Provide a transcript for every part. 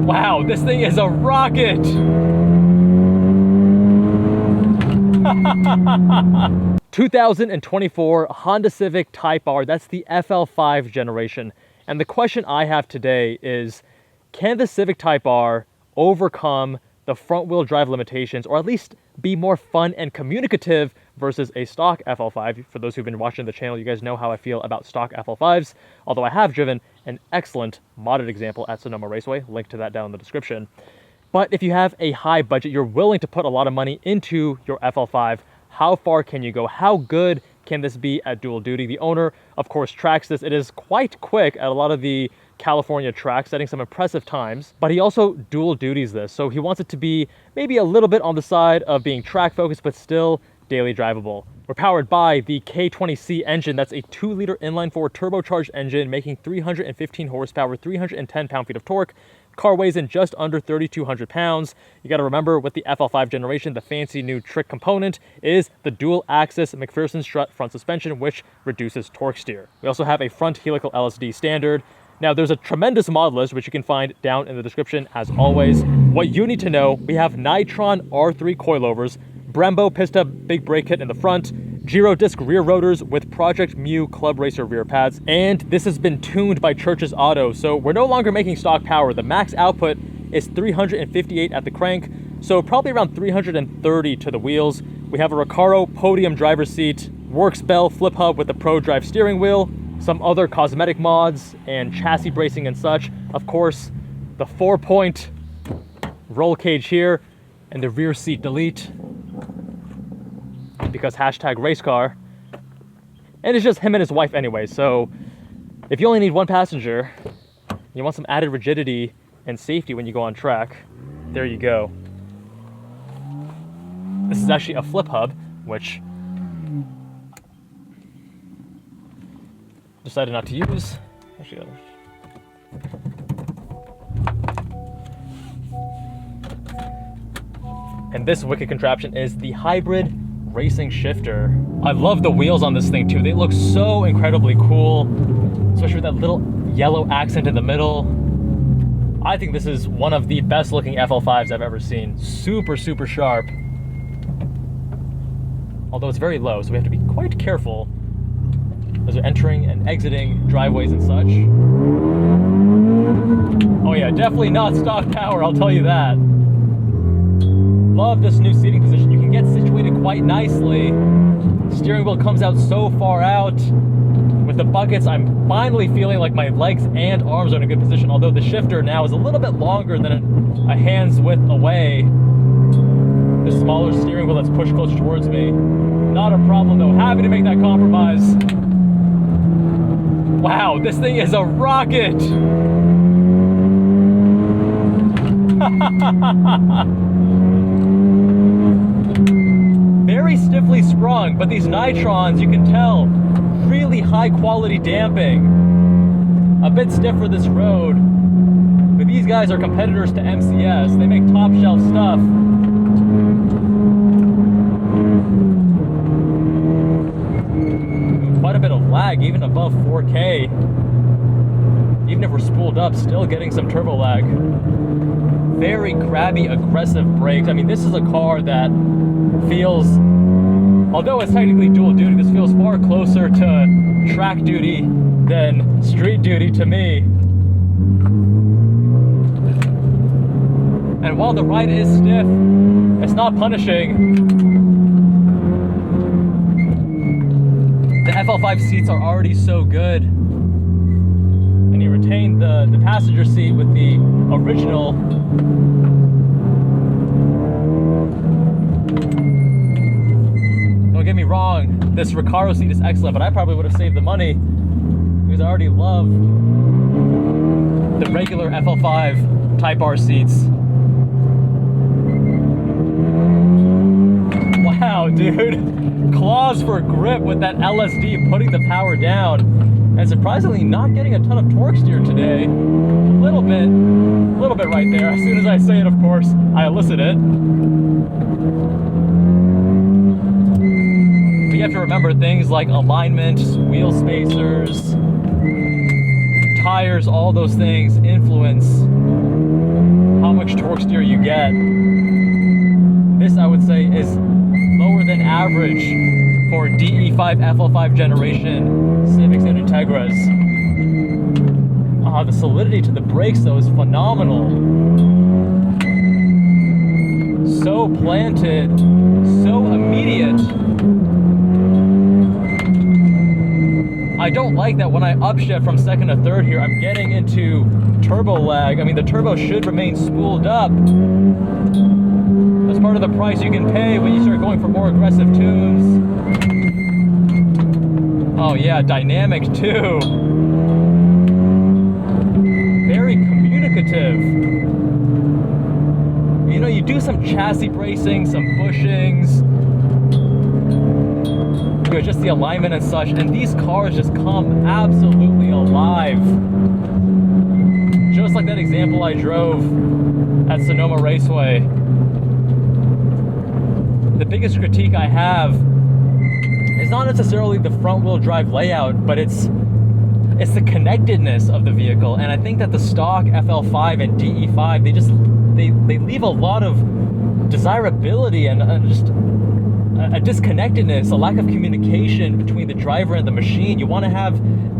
Wow, this thing is a rocket! 2024 Honda Civic Type R, that's the FL5 generation. And the question I have today is, can the Civic Type R overcome the front wheel drive limitations, or at least be more fun and communicative versus a stock FL5? For those who've been watching the channel, you guys know how I feel about stock FL5s, although I have driven an excellent modded example at Sonoma Raceway, link to that down in the description. But if you have a high budget, you're willing to put a lot of money into your FL5, how far can you go? How good can this be at dual duty? The owner, of course, tracks this. It is quite quick at a lot of the California tracks, setting some impressive times, but he also dual duties this. So he wants it to be maybe a little bit on the side of being track focused, but still daily drivable. We're powered by the K20C engine. That's a 2-liter inline-4 turbocharged engine, making 315 horsepower, 310 pound-feet of torque. Car weighs in just under 3,200 pounds. You got to remember, with the FL5 generation, the fancy new trick component is the dual-axis McPherson strut front suspension, which reduces torque steer. We also have a front helical LSD standard. Now, there's a tremendous mod list, which you can find down in the description, as always. What you need to know, we have Nitron R3 coilovers, Brembo Pista Big Brake Kit in the front, Girodisc rear rotors with Project Mu Club Racer rear pads, and this has been tuned by Church's Auto, so we're no longer making stock power. The max output is 358 at the crank, so probably around 330 to the wheels. We have a Recaro podium driver's seat, Works Bell flip hub with the Pro Drive steering wheel, some other cosmetic mods, and chassis bracing and such. Of course, the 4-point roll cage here, and the rear seat delete, because hashtag race car. And it's just him and his wife anyway, so if you only need one passenger, you want some added rigidity and safety when you go on track, there you go. This is actually a flip hub, which decided not to use. Actually, and this wicked contraption is the hybrid racing shifter. I love the wheels on this thing too. They look so incredibly cool, especially with that little yellow accent in the middle. I think this is one of the best looking FL5s I've ever seen. Super, super sharp. Although it's very low, so we have to be quite careful as we're entering and exiting driveways and such. Oh yeah, definitely not stock power, I'll tell you that. Love this new seating position. You can get situated quite nicely. Steering wheel comes out so far out. With the buckets, I'm finally feeling like my legs and arms are in a good position, although the shifter now is a little bit longer than a hand's width away. The smaller steering wheel that's pushed closer towards me. Not a problem though, happy to make that compromise. Wow, this thing is a rocket! Very stiffly sprung, but these Nitrons, you can tell, really high quality damping. A bit stiff for this road, but these guys are competitors to MCS. They make top shelf stuff. Quite a bit of lag, even above 4K. Even if we're spooled up, still getting some turbo lag. Very grabby, aggressive brakes. I mean, this is a car that feels, although it's technically dual duty, this feels far closer to track duty than street duty to me. And while the ride is stiff, it's not punishing. The FL5 seats are already so good. And you retain the passenger seat with the original. Don't get me wrong, this Recaro seat is excellent, but I probably would have saved the money because I already love the regular FL5 Type R seats. Wow, dude. Claws for grip with that LSD putting the power down. And surprisingly not getting a ton of torque steer today. A little bit right there. As soon as I say it, of course, I elicit it. But you have to remember things like alignment, wheel spacers, tires, all those things influence torque steer you get. This, I would say, is lower than average for DE5 FL5 generation Civics and Integras. The solidity to the brakes, though, is phenomenal. So planted, so immediate. I don't like that when I upshift from second to third here, I'm getting into turbo lag. I mean, the turbo should remain spooled up. That's part of the price you can pay when you start going for more aggressive tunes. Oh yeah, dynamic too. Very communicative. You know, you do some chassis bracing, some bushings, you adjust the alignment and such, and these cars just come absolutely alive. Just like that example I drove at Sonoma Raceway. The biggest critique I have is not necessarily the front wheel drive layout, but it's the connectedness of the vehicle. And I think that the stock FL5 and DE5, they leave a lot of desirability and just a disconnectedness, a lack of communication between the driver and the machine. You want to have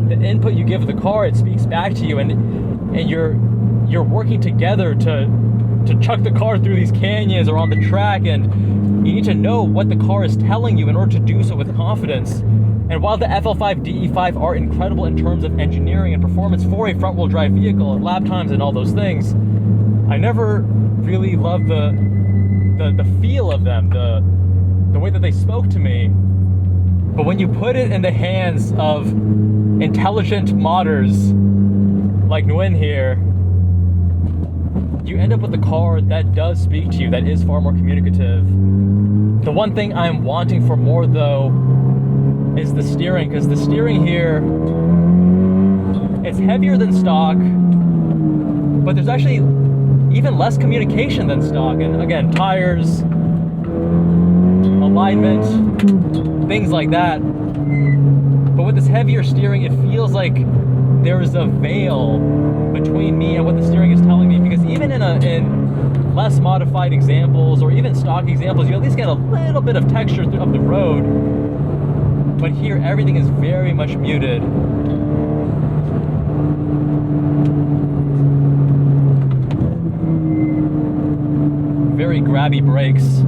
the input you give the car, it speaks back to you, and you're working together to chuck the car through these canyons or on the track, and you need to know what the car is telling you in order to do so with confidence. And while the FL5, DE5 are incredible in terms of engineering and performance for a front-wheel drive vehicle and lap times and all those things, I never really loved the feel of them, the way that they spoke to me. But when you put it in the hands of intelligent modders like Nguyen here, you end up with a car that does speak to you, that is far more communicative. The one thing I'm wanting for more, though, is the steering, because the steering here, it's heavier than stock, but there's actually even less communication than stock. And again, tires, alignment, things like that. But with this heavier steering, it feels like there's a veil between me and what the steering is telling me, because even in less modified examples or even stock examples, you at least get a little bit of texture of the road. But here, everything is very much muted. Very grabby brakes.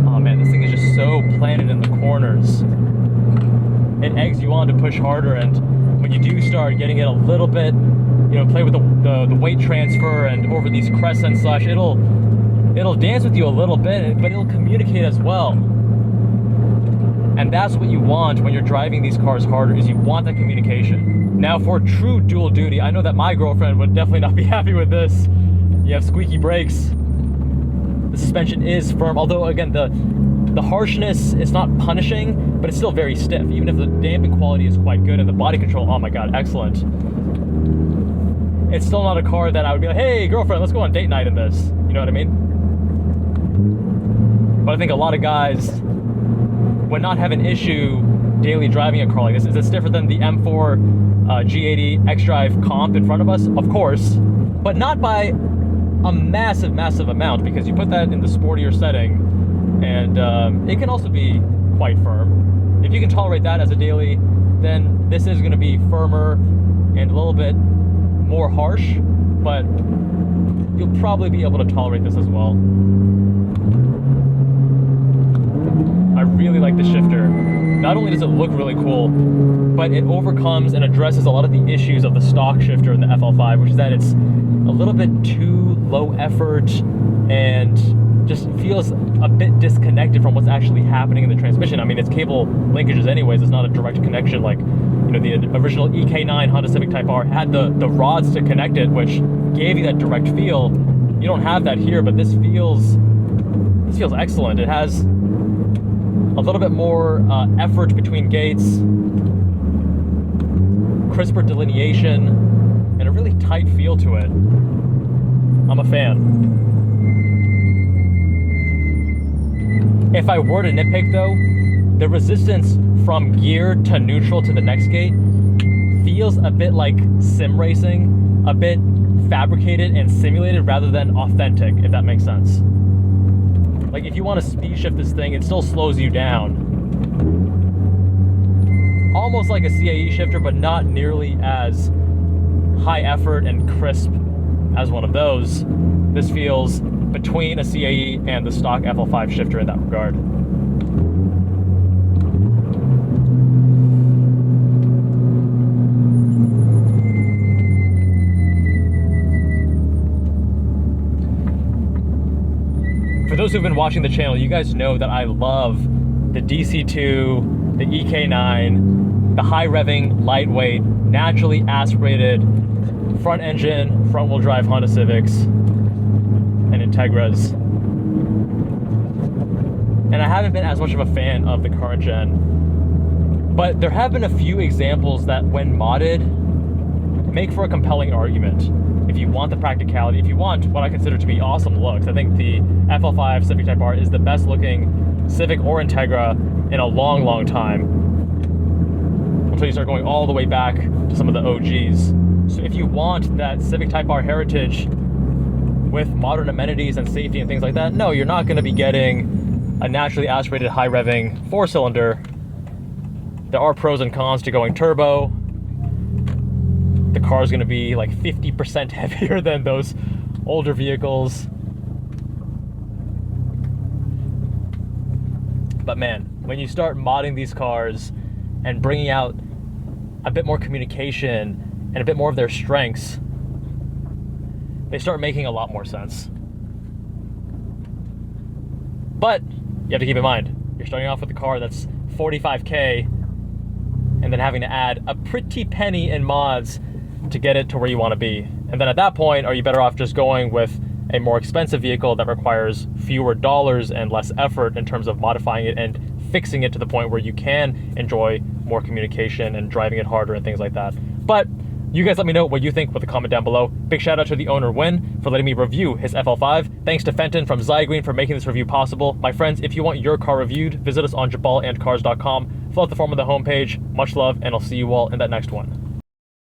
Oh man, this thing is just so planted in the corners. It eggs you on to push harder, and when you do start getting it a little bit, you know, play with the weight transfer and over these crests and such, it'll dance with you a little bit, but it'll communicate as well. And that's what you want when you're driving these cars harder, is you want that communication. Now for true dual duty, I know that my girlfriend would definitely not be happy with this. You have squeaky brakes. The suspension is firm, although again, the harshness is not punishing, but it's still very stiff, even if the damping quality is quite good and the body control, oh my god, excellent. It's still not a car that I would be like, hey girlfriend, let's go on date night in this. You know what I mean? But I think a lot of guys would not have an issue daily driving a car like this. Is this different than the M4 G80 X-Drive comp in front of us? Of course, but not by a massive, massive amount, because you put that in the sportier setting, and it can also be quite firm. If you can tolerate that as a daily, then this is going to be firmer and a little bit more harsh, but you'll probably be able to tolerate this as well. I really like the shifter. Not only does it look really cool, but it overcomes and addresses a lot of the issues of the stock shifter in the FL5, which is that it's a little bit too low effort and just feels a bit disconnected from what's actually happening in the transmission. I mean, it's cable linkages anyways, it's not a direct connection like, you know, the original EK9 Honda Civic Type R had the rods to connect it, which gave you that direct feel. You don't have that here, but this feels excellent. It has a little bit more effort between gates, crisper delineation, and a really tight feel to it. I'm a fan. If I were to nitpick though, the resistance from gear to neutral to the next gate feels feels a bit like sim racing, a bit fabricated and simulated rather than authentic, if that makes sense. Like if you want to speed shift this thing, it still slows you down. Almost like a CAE shifter, but not nearly as high effort and crisp as one of those. This feels between a CAE and the stock FL5 shifter in that regard. For those who've been watching the channel, you guys know that I love the DC2, the EK9, the high revving, lightweight, naturally aspirated front engine, front wheel drive Honda Civics and Integras. And I haven't been as much of a fan of the current gen, but there have been a few examples that when modded, make for a compelling argument. If you want the practicality, if you want what I consider to be awesome looks, I think the FL5 Civic Type R is the best looking Civic or Integra in a long, long time. Until you start going all the way back to some of the OGs. So if you want that Civic Type R heritage with modern amenities and safety and things like that, no, you're not going to be getting a naturally aspirated high revving 4-cylinder. There are pros and cons to going turbo. The car is going to be like 50% heavier than those older vehicles. But man, when you start modding these cars and bringing out a bit more communication and a bit more of their strengths, they start making a lot more sense. But you have to keep in mind, you're starting off with a car that's 45K and then having to add a pretty penny in mods to get it to where you want to be. And then at that point, are you better off just going with a more expensive vehicle that requires fewer dollars and less effort in terms of modifying it and fixing it to the point where you can enjoy more communication and driving it harder and things like that. But you guys let me know what you think with a comment down below. Big shout out to the owner Win for letting me review his FL5. Thanks to Fenton from Zygreen for making this review possible. My friends, if you want your car reviewed, visit us on jabalandcars.com. Fill out the form on the homepage. Much love, and I'll see you all in that next one.